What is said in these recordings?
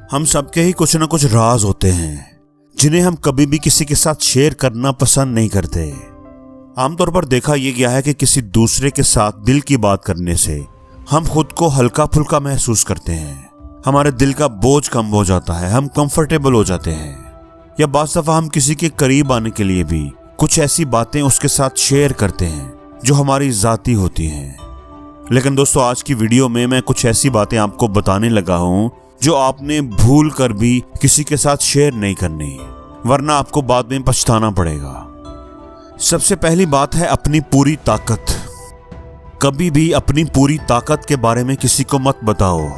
हम सबके ही कुछ न कुछ राज होते हैं जिन्हें हम कभी भी किसी के साथ शेयर करना पसंद नहीं करते। आमतौर पर देखा यह गया है कि किसी दूसरे के साथ दिल की बात करने से हम खुद को हल्का फुल्का महसूस करते हैं, हमारे दिल का बोझ कम हो जाता है, हम कंफर्टेबल हो जाते हैं, या बाज़ दफ़ा हम किसी के करीब आने के लिए भी कुछ ऐसी बातें उसके साथ शेयर करते हैं जो हमारी ज़ाती होती हैं। लेकिन दोस्तों, आज की वीडियो में मैं कुछ ऐसी बातें आपको बताने लगा हूं जो आपने भूल कर भी किसी के साथ शेयर नहीं करनी, वरना आपको बाद में पछताना पड़ेगा। सबसे पहली बात है अपनी पूरी ताकत। कभी भी अपनी पूरी ताकत के बारे में किसी को मत बताओ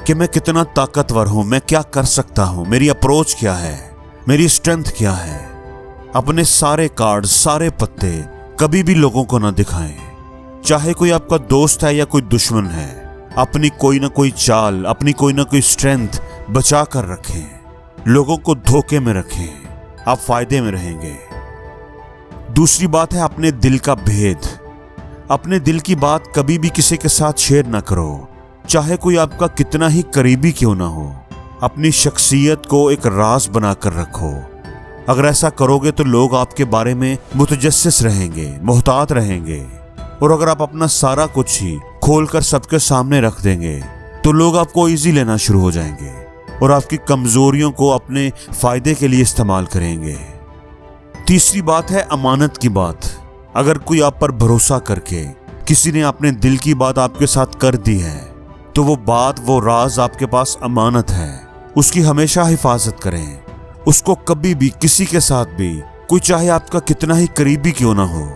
कि मैं कितना ताकतवर हूं, मैं क्या कर सकता हूं, मेरी अप्रोच क्या है, मेरी स्ट्रेंथ क्या है। अपने सारे कार्ड, सारे पत्ते कभी भी लोगों को ना दिखाएं, चाहे कोई आपका दोस्त है या कोई दुश्मन है। अपनी कोई ना कोई चाल, अपनी कोई ना कोई स्ट्रेंथ बचा कर रखें, लोगों को धोखे में रखें, आप फायदे में रहेंगे। दूसरी बात है अपने दिल का भेद। अपने दिल की बात कभी भी किसी के साथ शेयर ना करो, चाहे कोई आपका कितना ही करीबी क्यों ना हो। अपनी शख्सियत को एक राज बनाकर रखो। अगर ऐसा करोगे तो लोग आपके बारे में मुतजस्सिस रहेंगे, मोहतात रहेंगे। और अगर आप अपना सारा कुछ ही खोलकर सबके सामने रख देंगे तो लोग आपको इजी लेना शुरू हो जाएंगे और आपकी कमजोरियों को अपने फायदे के लिए इस्तेमाल करेंगे। तीसरी बात है अमानत की बात। अगर कोई आप पर भरोसा करके किसी ने अपने दिल की बात आपके साथ कर दी है तो वो बात, वो राज आपके पास अमानत है, उसकी हमेशा हिफाजत करें। उसको कभी भी किसी के साथ भी, कोई चाहे आपका कितना ही करीबी क्यों ना हो,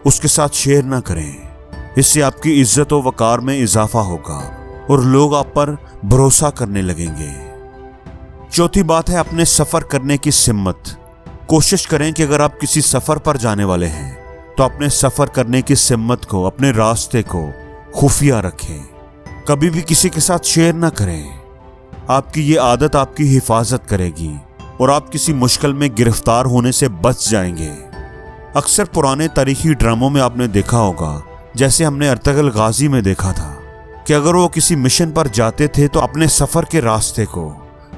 उसके साथ शेयर ना करें। इससे आपकी इज्जत और वकार में इजाफा होगा और लोग आप पर भरोसा करने लगेंगे। चौथी बात है अपने सफर करने की सिम्मत। कोशिश करें कि अगर आप किसी सफर पर जाने वाले हैं तो अपने सफर करने की सिम्मत को, अपने रास्ते को खुफिया रखें, कभी भी किसी के साथ शेयर ना करें। आपकी ये आदत आपकी हिफाजत करेगी और आप किसी मुश्किल में गिरफ्तार होने से बच जाएंगे। अक्सर पुराने तारीखी ड्रामों में आपने देखा होगा, जैसे हमने अर्तगल गाजी में देखा था, कि अगर वो किसी मिशन पर जाते थे तो अपने सफर के रास्ते को,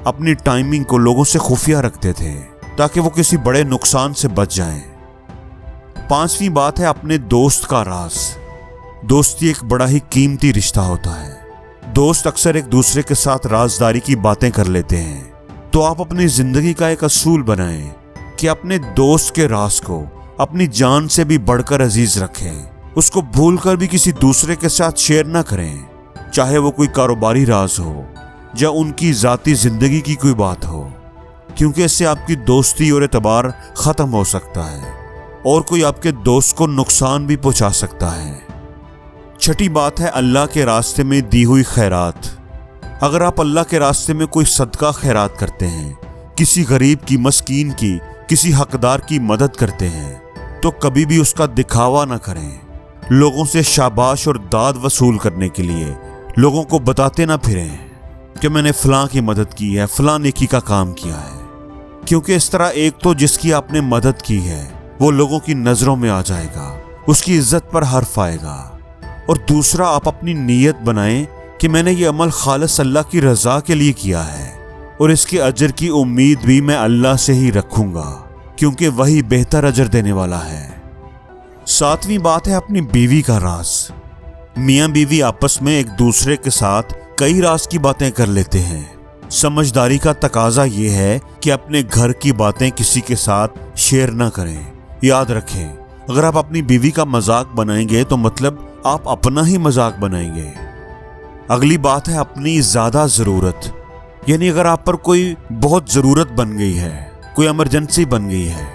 अपनी टाइमिंग को लोगों से खुफिया रखते थे ताकि वो किसी बड़े नुकसान से बच जाएं। पांचवी बात है अपने दोस्त का राज। दोस्ती एक बड़ा ही कीमती रिश्ता होता है। दोस्त अक्सर एक दूसरे के साथ राजदारी की बातें कर लेते हैं, तो आप अपनी जिंदगी का एक असूल बनाएं कि अपने दोस्त के राज को अपनी जान से भी बढ़कर अजीज रखें। उसको भूलकर भी किसी दूसरे के साथ शेयर ना करें, चाहे वो कोई कारोबारी राज हो या उनकी जाती जिंदगी की कोई बात हो, क्योंकि इससे आपकी दोस्ती और एतबार खत्म हो सकता है और कोई आपके दोस्त को नुकसान भी पहुंचा सकता है। छठी बात है अल्लाह के रास्ते में दी हुई खैरात। अगर आप अल्लाह के रास्ते में कोई सदका खैरात करते हैं, किसी गरीब की, मस्कीन की, किसी हकदार की मदद करते हैं, तो कभी भी उसका दिखावा ना करें। लोगों से शाबाश और दाद वसूल करने के लिए लोगों को बताते ना फिरें कि मैंने फलां की मदद की है, फलां नेकी का काम किया है, क्योंकि इस तरह एक तो जिसकी आपने मदद की है वो लोगों की नजरों में आ जाएगा, उसकी इज्जत पर हर्फ आएगा, और दूसरा आप अपनी नीयत बनाएं कि मैंने ये अमल खालिस अल्लाह की रजा के लिए किया है और इसके अजर की उम्मीद भी मैं अल्लाह से ही रखूंगा, क्योंकि वही बेहतर अजर देने वाला है। सातवीं बात है अपनी बीवी का राज। मियां बीवी आपस में एक दूसरे के साथ कई राज की बातें कर लेते हैं। समझदारी का तकाजा ये है कि अपने घर की बातें किसी के साथ शेयर ना करें। याद रखें, अगर आप अपनी बीवी का मजाक बनाएंगे तो मतलब आप अपना ही मजाक बनाएंगे। अगली बात है अपनी ज्यादा जरूरत। यानी अगर आप पर कोई बहुत जरूरत बन गई है, कोई इमरजेंसी बन गई है,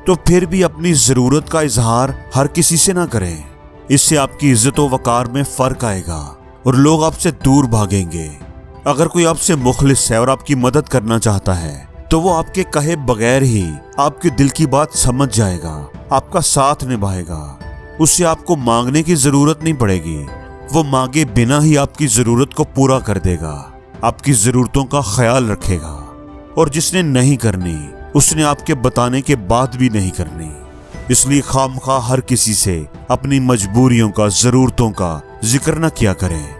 तो फिर भी अपनी जरूरत का इजहार हर किसी से ना करें। इससे आपकी इज्जत व वकार में फर्क आएगा और लोग आपसे दूर भागेंगे। अगर कोई आपसे मुखलिस है और आपकी मदद करना चाहता है तो वो आपके कहे बगैर ही आपके दिल की बात समझ जाएगा, आपका साथ निभाएगा। उससे आपको मांगने की जरूरत नहीं पड़ेगी, वो मांगे बिना ही आपकी जरूरत को पूरा कर देगा, आपकी जरूरतों का ख्याल रखेगा। और जिसने नहीं करनी उसने आपके बताने के बाद भी नहीं करनी। इसलिए खामखा हर किसी से अपनी मजबूरियों का, जरूरतों का जिक्र न किया करें।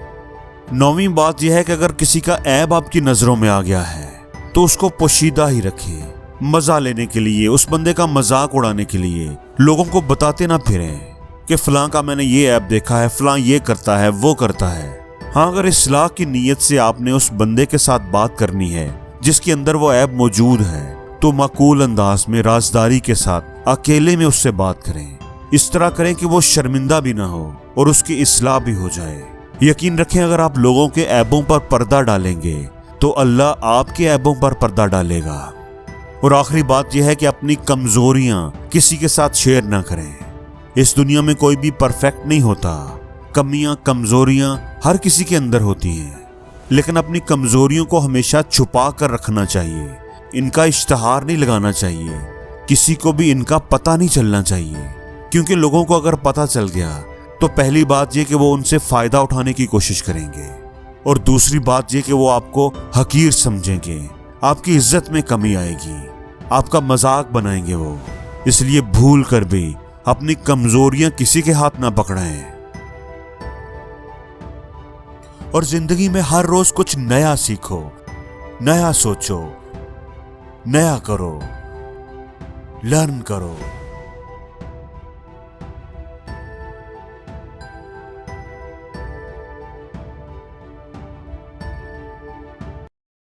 नौवीं बात यह है कि अगर किसी का ऐब आपकी नजरों में आ गया है तो उसको पोशीदा ही रखें, मजा लेने के लिए, उस बंदे का मजाक उड़ाने के लिए लोगों को बताते ना फिरें कि फलां का मैंने ये ऐप देखा है, फलां ये करता है, वो करता है। हाँ, अगर इस्लाह की नीयत से आपने उस बंदे के साथ बात करनी है जिसके अंदर वो ऐप मौजूद है, तो माकूल अंदाज में राजदारी के साथ अकेले में उससे बात करें। इस तरह करें कि वो शर्मिंदा भी ना हो और उसकी इस्लाह भी हो जाए। यकीन रखें, अगर आप लोगों के ऐबों पर पर्दा डालेंगे तो अल्लाह आपके ऐबों पर पर्दा डालेगा। और आखिरी बात यह है कि अपनी कमजोरियां किसी के साथ शेयर ना करें। इस दुनिया में कोई भी परफेक्ट नहीं होता। कमियां, कमजोरियां हर किसी के अंदर होती हैं, लेकिन अपनी कमजोरियों को हमेशा छुपा कर रखना चाहिए। इनका इश्तहार नहीं लगाना चाहिए, किसी को भी इनका पता नहीं चलना चाहिए, क्योंकि लोगों को अगर पता चल गया तो पहली बात यह कि वो उनसे फायदा उठाने की कोशिश करेंगे, और दूसरी बात यह कि वो आपको हकीर समझेंगे, आपकी इज्जत में कमी आएगी, आपका मजाक बनाएंगे वो। इसलिए भूल कर भी अपनी कमजोरियां किसी के हाथ ना पकड़ाएं। और जिंदगी में हर रोज कुछ नया सीखो, नया सोचो, नया करो, लर्न करो।